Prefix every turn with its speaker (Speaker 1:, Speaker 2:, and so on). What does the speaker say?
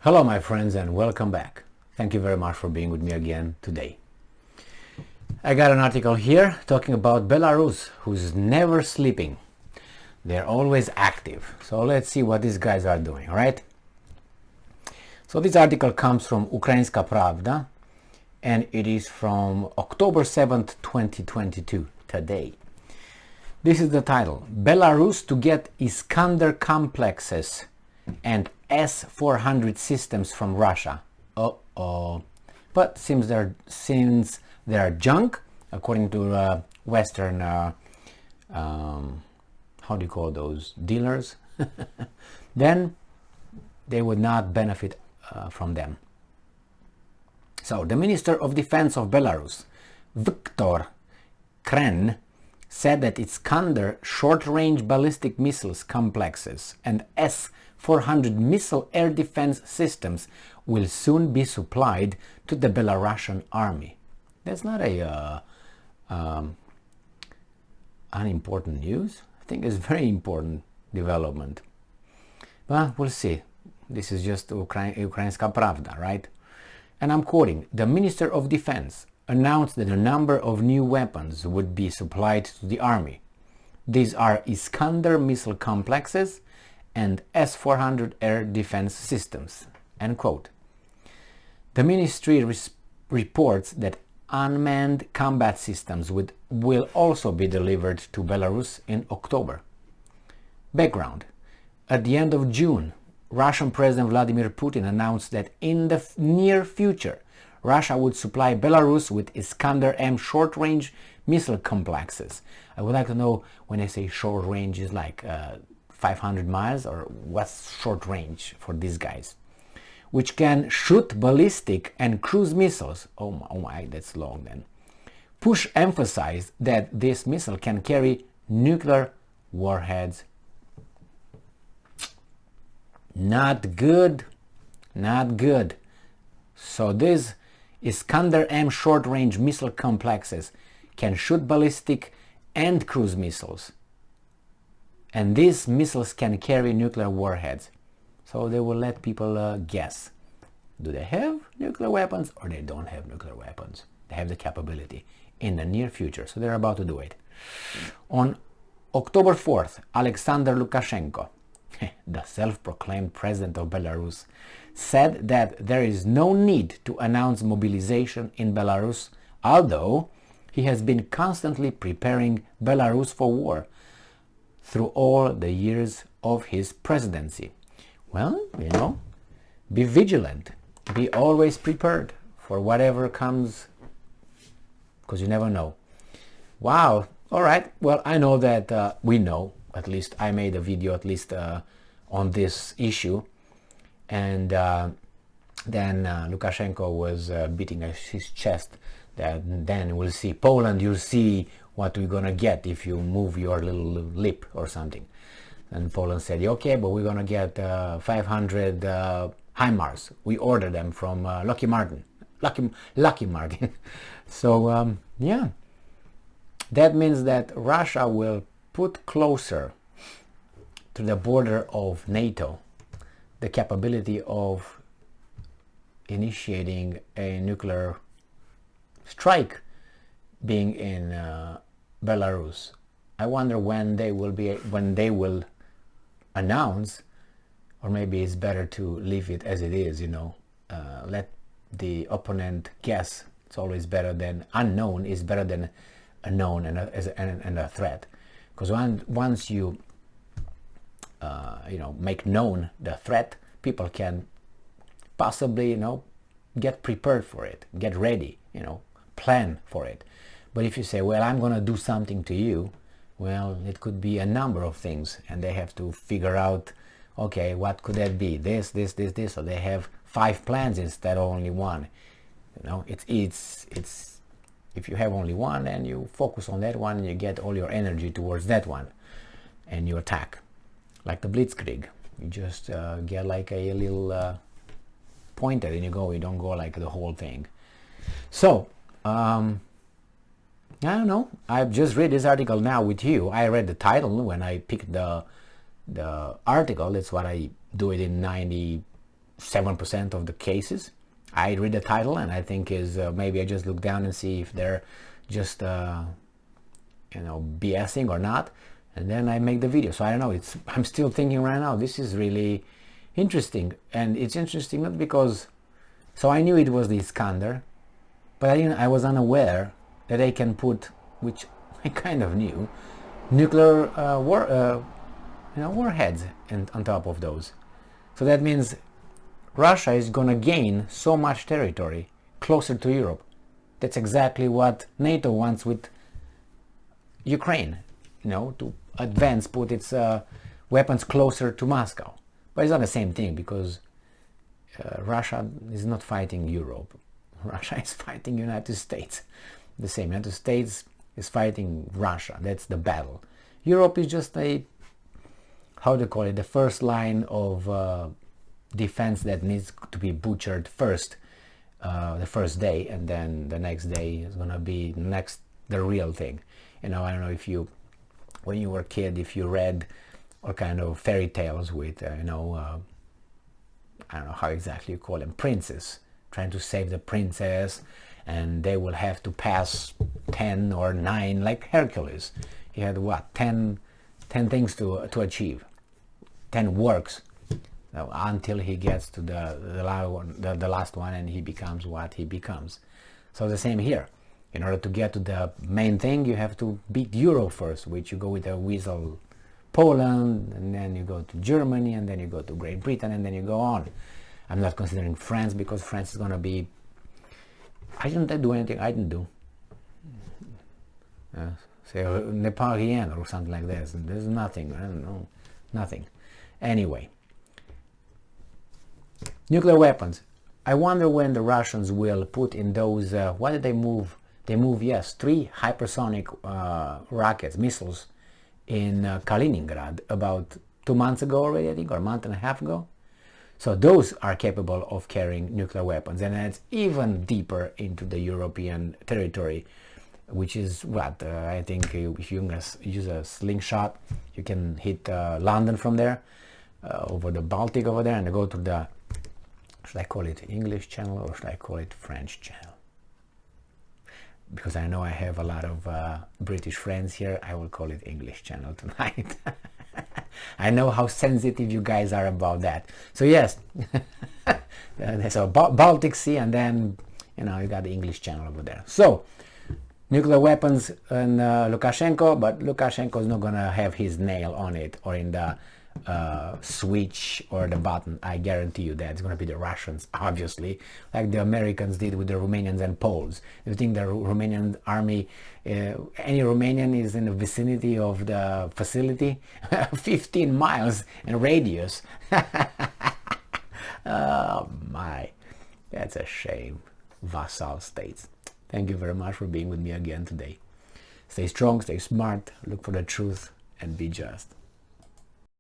Speaker 1: Hello my friends and welcome back. Thank you very much for being with me again today. I got an article here talking about Belarus, who's never sleeping. They're always active. So let's see what these guys are doing, alright? So this article comes from Ukrainska Pravda and it is from October 7th, 2022, today. This is the title: Belarus to get Iskander complexes and S-400 systems from Russia. But since they're junk, according to Western, how do you call those, dealers, then they would not benefit from them. So the Minister of Defense of Belarus, Viktor Kren, said that Iskander short-range ballistic missiles complexes and S-400 missile air defense systems will soon be supplied to the Belarusian army. That's not a unimportant news. I think it's very important development. Well, we'll see. This is just Ukrainska Pravda, right? And I'm quoting: the Minister of Defense announced that a number of new weapons would be supplied to the army. These are Iskander missile complexes and S-400 air defense systems. End quote. The ministry reports that unmanned combat systems will also be delivered to Belarus in October. Background: at the end of June, Russian President Vladimir Putin announced that in the near future Russia would supply Belarus with Iskander-M short-range missile complexes. I would like to know, when I say short range, is like 500 miles, or what's short range for these guys? Which can shoot ballistic and cruise missiles. Oh my, that's long then. Push emphasized that this missile can carry nuclear warheads. Not good, not good. So these Iskander-M short-range missile complexes can shoot ballistic and cruise missiles. And these missiles can carry nuclear warheads. So they will let people guess. Do they have nuclear weapons or they don't have nuclear weapons? They have the capability in the near future. So they're about to do it. On October 4th, Iskander Lukashenko, the self-proclaimed president of Belarus, said that there is no need to announce mobilization in Belarus, although he has been constantly preparing Belarus for war through all the years of his presidency. Well, you know, be vigilant, be always prepared for whatever comes, because you never know. Wow, all right, well, I know that we know, at least I made a video on this issue, and then Lukashenko was beating his chest that then we'll see Poland, you'll see what we're gonna get if you move your little lip or something. And Poland said, okay, but we're gonna get 500 HIMARS. We ordered them from Lockheed Martin. So yeah, that means that Russia will put closer to the border of NATO the capability of initiating a nuclear strike being in Belarus. I wonder when they will announce, or maybe it's better to leave it as it is, you know, let the opponent guess. It's always better than unknown, is better than unknown and a threat. Because once you make known the threat, people can possibly, get prepared for it, get ready, plan for it. But if you say, well, I'm going to do something to you, well, it could be a number of things, and they have to figure out, okay, what could that be? This. So they have 5 plans instead of only one. It's if you have only one, and you focus on that one, and you get all your energy towards that one, and you attack. Like the Blitzkrieg, you just get like a little pointer, and you don't go like the whole thing. So I don't know, I've just read this article now with you. I read the title when I picked the article. That's what I do it in 90 7% of the cases. I read the title and I think is maybe I just look down and see if they're just BSing or not, and then I make the video. So I don't know, I'm still thinking right now, this is really interesting. And it's interesting not because, so I knew it was the Iskander, but I was unaware that they can put, which I kind of knew, nuclear warheads on top of those. So that means Russia is gonna gain so much territory closer to Europe. That's exactly what NATO wants with Ukraine, to advance, put its weapons closer to Moscow. But it's not the same thing, because Russia is not fighting Europe. Russia is fighting United States. The same, United States is fighting Russia. That's the battle. Europe is just the first line of defense that needs to be butchered first, the first day, and then the next day is gonna be the real thing. I don't know if you, when you were a kid, if you read all kind of fairy tales with, I don't know how exactly you call them, princes, trying to save the princess, and they will have to pass 10 or 9, like Hercules. He had what, 10 things to achieve, 10 works, until he gets to the last one, and he becomes what he becomes. So the same here. In order to get to the main thing, you have to beat Europe first, which you go with a weasel Poland, and then you go to Germany, and then you go to Great Britain, and then you go on. I'm not considering France, because France is going to be... I didn't do anything I didn't do. Say Nepalien or something like this. There's nothing, I don't know, nothing. Anyway. Nuclear weapons. I wonder when the Russians will put in those, what did they move? They move, yes, 3 hypersonic rockets, missiles, in Kaliningrad about 2 months ago already, I think, or a month and a half ago. So those are capable of carrying nuclear weapons, and it's even deeper into the European territory, which is what, I think if you use a slingshot, you can hit London from there, over the Baltic over there, and go to the, should I call it English channel or should I call it French channel? Because I know I have a lot of British friends here, I will call it English channel tonight. I know how sensitive you guys are about that. So yes, so Baltic Sea, and then you got the English channel over there. So nuclear weapons and Lukashenko, but Lukashenko is not gonna have his nail on it or in the switch or the button. I guarantee you that it's going to be the Russians, obviously, like the Americans did with the Romanians and Poles. You think the Romanian army, any Romanian is in the vicinity of the facility? 15 miles in radius. Oh my, that's a shame. Vassal states. Thank you very much for being with me again today. Stay strong, stay smart, look for the truth, and be just.